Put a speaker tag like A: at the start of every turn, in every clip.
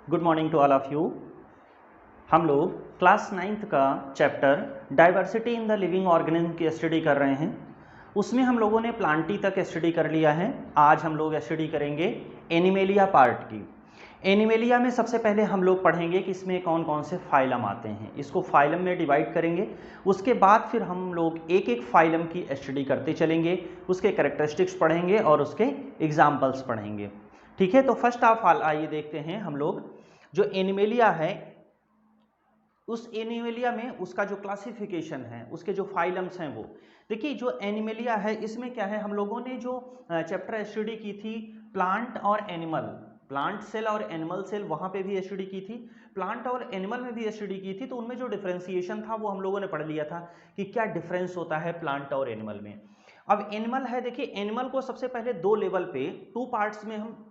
A: Good morning to all of you. हम लोग class 9th का chapter diversity in the living organism की स्टडी कर रहे हैं। उसमें हम लोगों ने प्लांटी तक स्टडी कर लिया है। आज हम लोग स्टडी करेंगे एनिमेलिया पार्ट की। एनिमेलिया में सबसे पहले हम लोग पढ़ेंगे कि इसमें कौन कौन से फाइलम आते हैं, इसको फाइलम में डिवाइड करेंगे। उसके बाद फिर हम लोग एक एक फाइलम की स्टडी करते चलेंगे, उसके कैरेक्टरिस्टिक्स पढ़ेंगे और उसके एग्जाम्पल्स पढ़ेंगे। ठीक है, तो फर्स्ट ऑफ ऑल आइए देखते हैं हम लोग जो एनिमेलिया है, उस एनिमेलिया में उसका जो क्लासिफिकेशन है, उसके जो फाइलम्स हैं वो देखिए। जो एनिमेलिया है इसमें क्या है, हम लोगों ने जो चैप्टर स्टडी की थी प्लांट और एनिमल, प्लांट सेल और एनिमल सेल, वहां पे भी स्टडी की थी, प्लांट और एनिमल में भी स्टडी की थी। तो उनमें जो डिफरेंशिएशन था वो हम लोगों ने पढ़ लिया था कि क्या डिफरेंस होता है प्लांट और एनिमल में। अब एनिमल है, देखिए एनिमल को सबसे पहले दो लेवल पे, टू पार्ट्स में हम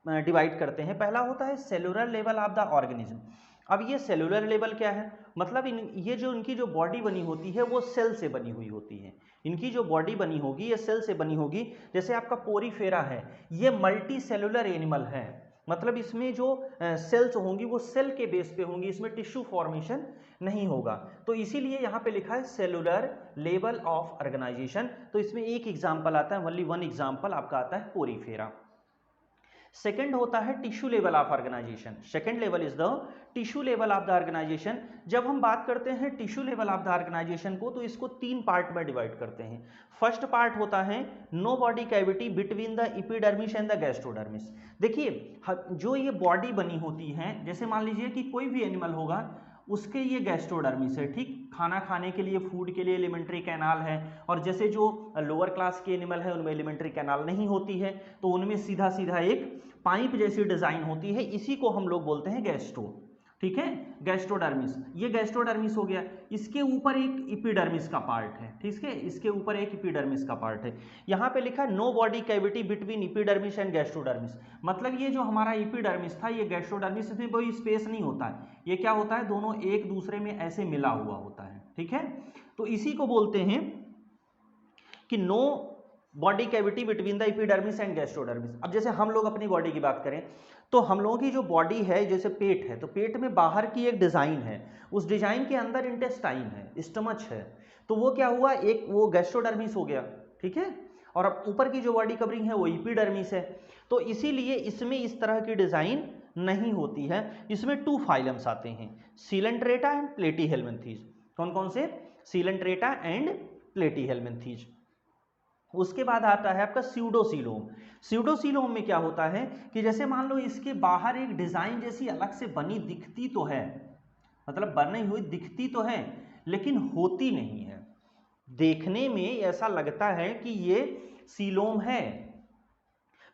A: डिवाइड करते हैं। पहला होता है cellular level of the organism. अब ये सेलुलर लेवल क्या है, मतलब ये जो इनकी जो बॉडी बनी होती है वो सेल से बनी हुई होती है। इनकी जो बॉडी बनी होगी ये सेल से बनी होगी। जैसे आपका पोरीफेरा है, ये मल्टी सेलुलर एनिमल है, मतलब इसमें जो सेल्स होंगी वो सेल के बेस पे होंगी, इसमें टिश्यू फॉर्मेशन नहीं होगा। तो इसीलिए यहाँ पे लिखा है सेलुलर लेवल ऑफ ऑर्गेनाइजेशन। तो इसमें एक एग्जाम्पल आता है, ओनली वन एग्जाम्पल आपका आता है पोरीफेरा। सेकेंड होता है tissue level of organisation. Second level is the tissue level of the organisation. जब हम बात करते हैं tissue level of the organisation को, तो इसको तीन पार्ट में डिवाइड करते हैं। फर्स्ट पार्ट होता है no body cavity between the epidermis and the gastrodermis. देखिए जो ये बॉडी बनी होती है, जैसे मान लीजिए कि कोई भी एनिमल होगा, उसके ये गैस्ट्रोडर्मिस है, ठीक, खाना खाने के लिए, फूड के लिए एलिमेंट्री कैनाल है। और जैसे जो लोअर क्लास के एनिमल है उनमें एलिमेंट्री कैनाल नहीं होती है, तो उनमें सीधा सीधा एक पाइप जैसी डिजाइन होती है, इसी को हम लोग बोलते हैं गैस्ट्रो। ठीक है, गैस्ट्रोडर्मिस, ये गैस्ट्रोडर्मिस हो गया। इसके ऊपर एक एपिडर्मिस का पार्ट है, ठीक है, इसके ऊपर एक एपिडर्मिस का पार्ट है। यहाँ पे लिखा है no body cavity between epidermis and gastrodermis, मतलब ये जो हमारा एपिडर्मिस था, ये गैस्ट्रोडर्मिस में कोई स्पेस नहीं होता है, ये क्या होता है, दोनों एक दूसरे में ऐसे मिला हुआ होता है। ठीक है, तो इसी को बोलते हैं कि no body cavity between the epidermis and gastrodermis. अब जैसे हम लोग अपनी बॉडी की बात करें, तो हम लोगों की जो बॉडी है, जैसे पेट है, तो पेट में बाहर की एक डिजाइन है, उस डिजाइन के अंदर इंटेस्टाइन है, स्टमच है, तो वो क्या हुआ, एक वो गैस्ट्रोडर्मिस हो गया। ठीक है, और अब ऊपर की जो बॉडी कवरिंग है वो एपिडर्मिस है। तो इसीलिए इसमें इस तरह की डिजाइन नहीं होती है। इसमें टू फाइलम्स आते हैं, सीलेंट्रेटा एंड प्लेटीहेल्मिन्थीज। कौन कौन से, सीलेंट्रेटा एंड प्लेटीहेल्मिन्थीज। उसके बाद आता है आपका स्यूडोसीलोम। स्यूडोसीलोम में क्या होता है कि जैसे मान लो इसके बाहर एक डिजाइन जैसी अलग से बनी दिखती तो है, मतलब बनी हुई दिखती तो है, लेकिन होती नहीं है। देखने में ऐसा लगता है कि ये सीलोम है,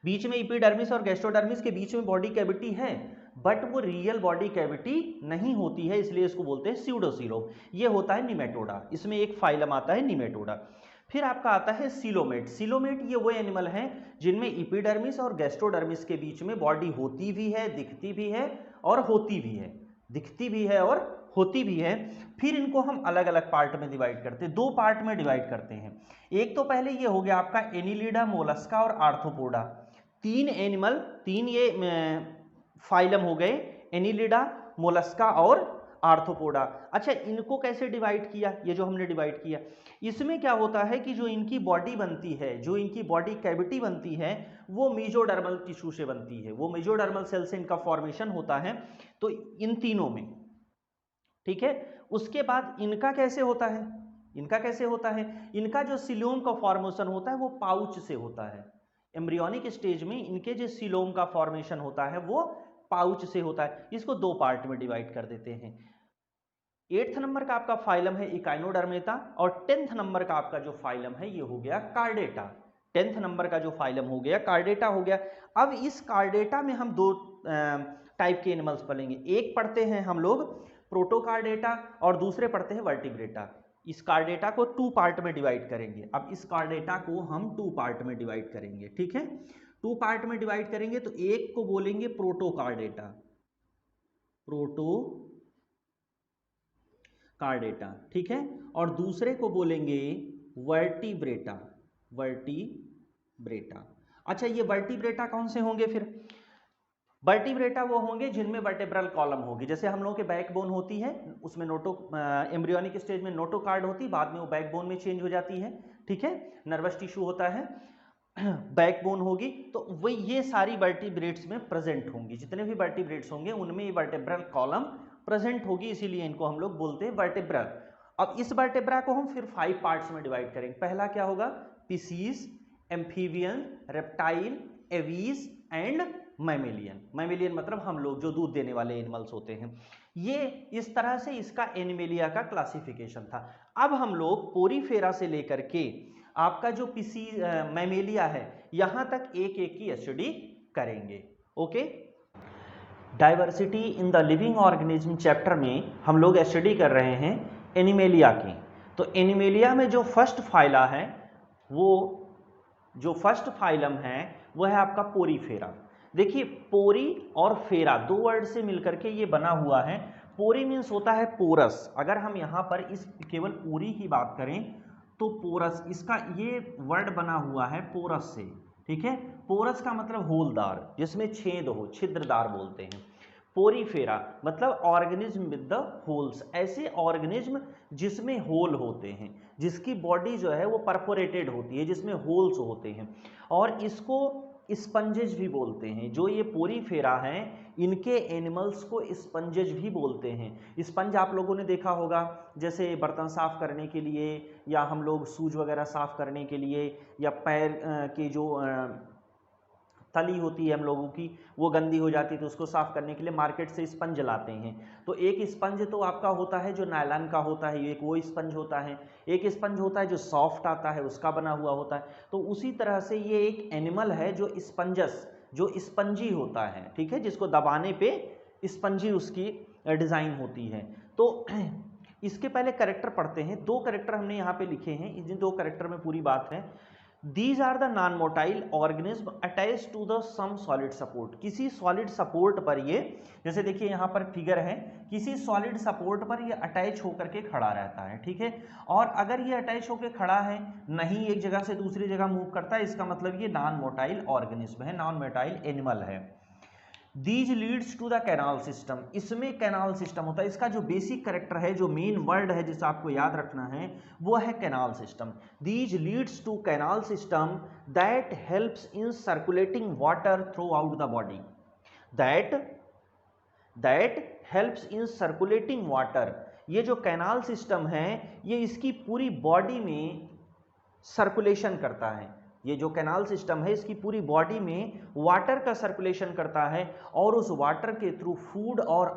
A: बीच में एपिडर्मिस और गैस्ट्रोडर्मिस के बीच में बॉडी कैविटी है, बट वो रियल बॉडी कैविटी नहीं होती है, इसलिए इसको बोलते हैं स्यूडोसीलोम। ये होता है निमेटोडा, इसमें एक फाइलम आता है निमेटोडा। फिर आपका आता है सीलोमेट। सीलोमेट ये वो एनिमल हैं जिनमें एपिडर्मिस और गैस्ट्रोडर्मिस के बीच में बॉडी होती भी है, दिखती भी है और होती भी है, दिखती भी है और होती भी है। फिर इनको हम अलग अलग पार्ट में डिवाइड करते हैं, दो पार्ट में डिवाइड करते हैं। एक तो पहले ये हो गया आपका एनिलिडा, मोलस्का और आर्थ्रोपोडा। तीन एनिमल, तीन ये फाइलम हो गए, एनिलिडा, मोलस्का और आर्थ्रोपोडा। अच्छा, इनको कैसे डिवाइड किया, ये जो हमने डिवाइड किया, इसमें क्या होता है कि जो इनकी बॉडी बनती है, जो इनकी बॉडी कैविटी बनती है, वो मेसोडर्मल टिश्यू से बनती है, वो मेसोडर्मल सेल से इनका फॉर्मेशन होता है, तो इन तीनों में। ठीक है, उसके बाद इनका कैसे होता है, इनका कैसे होता है, इनका जो सीलोम का फॉर्मेशन होता है वो पाउच से होता है। एम्ब्रियोनिक स्टेज में इनके जो सीलोम का फॉर्मेशन होता है वो पाउच से होता है। इसको दो पार्ट में डिवाइड कर देते हैं। 8th नंबर का आपका फाइलम है इकाइनोडर्मेटा, और 10th नंबर का आपका जो फाइलम है ये हो गया कार्डेटा। 10th नंबर का जो फाइलम हो गया कार्डेटा हो गया। अब इस कार्डेटा में हम दो टाइप के एनिमल्स पढ़ेंगे, एक पढ़ते हैं हम लोग प्रोटोकार्डेटा और दूसरे पढ़ते हैं वर्टिब्रेटा। इस कार्डेटा को टू पार्ट में डिवाइड करेंगे। अब इस कार्डेटा को हम टू पार्ट में डिवाइड करेंगे, ठीक है, टू पार्ट में डिवाइड करेंगे। तो एक को बोलेंगे प्रोटोकार्डेटा, प्रोटो कार्डेटा, ठीक है, और दूसरे को बोलेंगे वर्टिब्रेटा, वर्टिब्रेटा। अच्छा, ये वर्टिब्रेटा कौन से होंगे फिर, वर्टिब्रेटा वो होंगे जिनमें वर्टेब्रल कॉलम होगी, जैसे हम लोगों के बैकबोन होती है, उसमें एम्ब्रियोनिक स्टेज में नोटोकार्ड होती, बाद में वो बैकबोन में चेंज हो जाती है, ठीक है, नर्वस टिश्यू होता है, बैकबोन होगी, तो वो ये सारी वर्टिब्रेट्स में प्रेजेंट होंगी, जितने भी वर्टिब्रेट्स होंगे उनमें ये वर्टेब्रल कॉलम प्रेजेंट होगी, इसीलिए इनको हम लोग बोलते हैं वर्टेब्रल। अब इस वर्टेब्रा को हम फिर 5 पार्ट्स में डिवाइड करेंगे। पहला क्या होगा, species, amphibian, reptile, aves and mammalian. Mammalian मतलब हम लोग जो दूध देने वाले एनिमल्स होते हैं। ये इस तरह से इसका एनिमेलिया का क्लासिफिकेशन था। अब हम लोग पोरीफेरा से लेकर के आपका जो मैमेलिया है यहां तक एक एक की स्टडी करेंगे। Okay, diversity in the living organism chapter में हम लोग स्टडी कर रहे हैं एनिमेलिया की। तो एनिमेलिया में जो फर्स्ट फाइला है, वो जो फर्स्ट फाइलम है वो है आपका पोरीफेरा। देखिए पोरी और फेरा दो वर्ड से मिलकर के ये बना हुआ है। पोरी मीन्स होता है पोरस, अगर हम यहाँ पर इस केवल पोरी की बात करें तो पोरस, इसका ये वर्ड बना हुआ है पोरस से, ठीक है। पोरस का मतलब होलदार, जिसमें छेद हो, छिद्रदार बोलते हैं। पोरीफेरा मतलब ऑर्गेनिज्म विद द होल्स, ऐसे ऑर्गेनिज्म जिसमें होल होते हैं, जिसकी बॉडी जो है वो परफोरेटेड होती है, जिसमें होल्स होते हैं, और इसको स्पंजेज भी बोलते हैं। जो ये पोरीफेरा हैं इनके एनिमल्स को स्पंजेज भी बोलते हैं। स्पंज आप लोगों ने देखा होगा, जैसे बर्तन साफ करने के लिए, या हम लोग शूज वगैरह साफ करने के लिए, या पैर के जो तली होती है हम लोगों की, वो गंदी हो जाती है तो उसको साफ करने के लिए मार्केट से स्पंज लाते हैं। तो एक स्पंज तो आपका होता है जो नायलॉन का होता है, एक वो स्पंज होता है। एक स्पंज होता है जो सॉफ्ट आता है, उसका बना हुआ होता है। तो उसी तरह से ये एक एनिमल है जो स्पंजस, जो स्पंजी होता है, ठीक है, जिसको दबाने पे स्पंजी उसकी डिज़ाइन होती है। तो इसके पहले कैरेक्टर पढ़ते हैं। दो कैरेक्टर हमने यहाँ पे लिखे हैं, जिन दो कैरेक्टर में पूरी बात है। These are the non-motile organism attached to the some solid support। किसी सॉलिड सपोर्ट पर ये, जैसे देखिए यहाँ पर फिगर है, किसी सॉलिड सपोर्ट पर ये अटैच होकर के खड़ा रहता है, ठीक है। और अगर ये अटैच होकर खड़ा है, नहीं एक जगह से दूसरी जगह मूव करता है, इसका मतलब ये नॉन मोटाइल ऑर्गेनिज्म है, नॉन मोटाइल एनिमल है। These leads to the canal system, इसमें कैनाल सिस्टम होता है। इसका जो बेसिक कैरेक्टर है, जो मेन वर्ड है जिसे आपको याद रखना है, वो है canal system. These leads to canal system that helps in circulating water throughout the body, that helps in circulating water. ये जो कैनाल सिस्टम है ये इसकी पूरी बॉडी में सर्कुलेशन करता है। ये जो कैनाल सिस्टम है इसकी पूरी बॉडी में वाटर का सर्कुलेशन करता है, और उस वाटर के थ्रू फूड और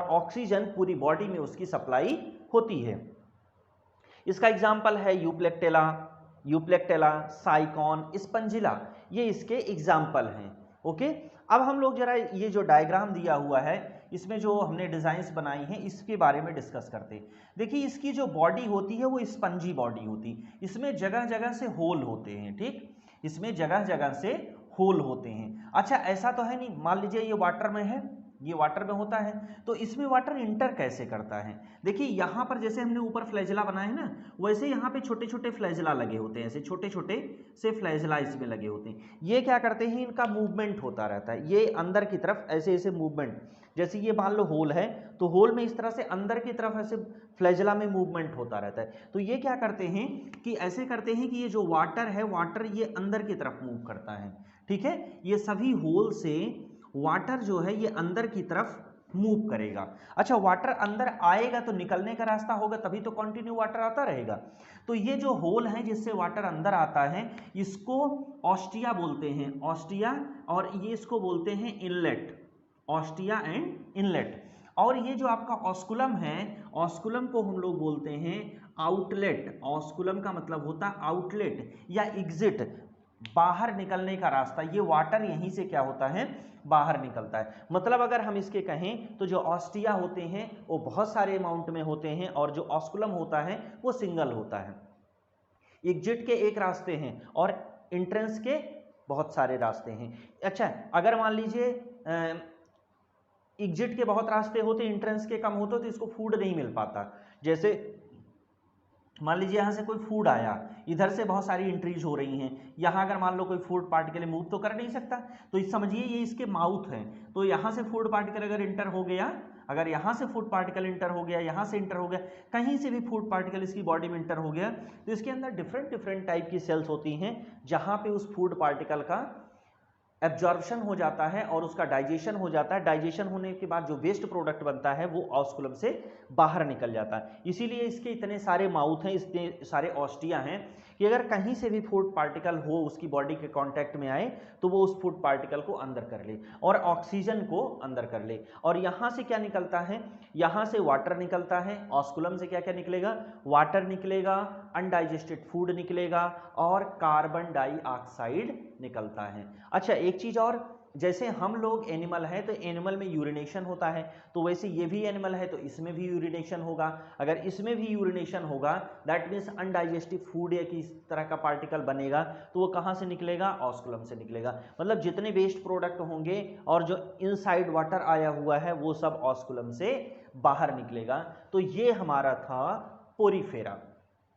A: ऑक्सीजन पूरी बॉडी में उसकी सप्लाई होती है। इसका एग्जाम्पल है यूप्लेक्टेला, साइकॉन, स्पंजिला, ये इसके एग्जाम्पल हैं। ओके, अब हम लोग जरा ये जो डायग्राम दिया हुआ है, इसमें जो हमने डिजाइन्स बनाई हैं, इसके बारे में डिस्कस करते हैं। देखिए इसकी जो बॉडी होती है वो स्पंजी बॉडी होती है, इसमें जगह जगह से होल होते हैं, ठीक, इसमें जगह जगह से होल होते हैं। अच्छा ऐसा तो है नहीं, मान लीजिए ये वाटर में है, ये वाटर में होता है, तो इसमें वाटर इंटर कैसे करता है। देखिए यहाँ पर जैसे हमने ऊपर फ्लैजिला बनाए ना, वैसे यहाँ पे छोटे छोटे फ्लैजिला लगे होते हैं, ऐसे छोटे छोटे से फ्लैजिला इसमें लगे होते हैं। ये क्या करते हैं, इनका मूवमेंट होता रहता है, ये अंदर की तरफ ऐसे ऐसे मूवमेंट, जैसे ये मान लो होल है तो होल में इस तरह से अंदर की तरफ ऐसे फ्लैजिला में मूवमेंट होता रहता है। तो ये क्या करते हैं कि ऐसे करते हैं कि ये जो वाटर है, वाटर ये अंदर की तरफ मूव करता है, ठीक है। ये सभी होल से वाटर जो है ये अंदर की तरफ मूव करेगा। अच्छा वाटर अंदर आएगा तो निकलने का रास्ता होगा, तभी तो कंटिन्यू वाटर आता रहेगा। तो ये जो होल है जिससे वाटर अंदर आता है, इसको ऑस्टिया बोलते हैं, ऑस्टिया, और ये इसको बोलते हैं इनलेट, ऑस्टिया एंड इनलेट। और ये जो आपका ऑस्कुलम है, ऑस्कुलम को हम लोग बोलते हैं आउटलेट। ऑस्कुलम का मतलब होता है आउटलेट या एग्जिट, बाहर निकलने का रास्ता। ये वाटर यहीं से क्या होता है, बाहर निकलता है। मतलब अगर हम इसके कहें तो जो ऑस्टिया होते हैं वो बहुत सारे अमाउंट में होते हैं, और जो ऑस्कुलम होता है वो सिंगल होता है। एग्जिट के एक रास्ते हैं और एंट्रेंस के बहुत सारे रास्ते हैं। अच्छा अगर मान लीजिए एग्जिट के बहुत रास्ते होते, एंट्रेंस के कम होते तो इसको फूड नहीं मिल पाता। जैसे मान लीजिए यहाँ से कोई फूड आया, इधर से बहुत सारी एंट्रीज हो रही हैं, यहाँ अगर मान लो कोई फूड पार्टिकल मूव तो कर नहीं सकता, तो इस समझिए ये इसके माउथ है, तो यहाँ से फूड पार्टिकल अगर इंटर हो गया, अगर यहाँ से फूड पार्टिकल इंटर हो गया, यहाँ से इंटर हो गया, कहीं से भी फूड पार्टिकल इसकी बॉडी में इंटर हो गया, तो इसके अंदर डिफरेंट डिफरेंट टाइप की सेल्स होती हैं जहाँ पे उस फूड पार्टिकल का एब्जॉर्प्शन हो जाता है और उसका डाइजेशन हो जाता है। डाइजेशन होने के बाद जो वेस्ट प्रोडक्ट बनता है वो ऑस्कुलम से बाहर निकल जाता है। इसीलिए इसके इतने सारे माउथ हैं, इतने सारे ऑस्टिया हैं कि अगर कहीं से भी फूड पार्टिकल हो उसकी बॉडी के कांटेक्ट में आए तो वो उस फूड पार्टिकल को अंदर कर ले और ऑक्सीजन को अंदर कर ले। और यहाँ से क्या निकलता है, यहाँ से वाटर निकलता है। ऑस्कुलम से क्या क्या निकलेगा, वाटर निकलेगा, अनडाइजेस्टेड फूड निकलेगा और कार्बन डाइऑक्साइड निकलता है। अच्छा एक चीज और, जैसे हम लोग एनिमल है तो एनिमल में यूरिनेशन होता है, तो वैसे ये भी एनिमल है तो इसमें भी यूरिनेशन होगा। अगर इसमें भी यूरिनेशन होगा दैट मीन्स अनडाइजेस्टिव फूड या किस तरह का पार्टिकल बनेगा तो वो कहाँ से निकलेगा, ऑस्कुलम से निकलेगा। मतलब जितने वेस्ट प्रोडक्ट होंगे और जो इनसाइड वाटर आया हुआ है वो सब ऑस्कुलम से बाहर निकलेगा। तो ये हमारा था पोरीफेरा।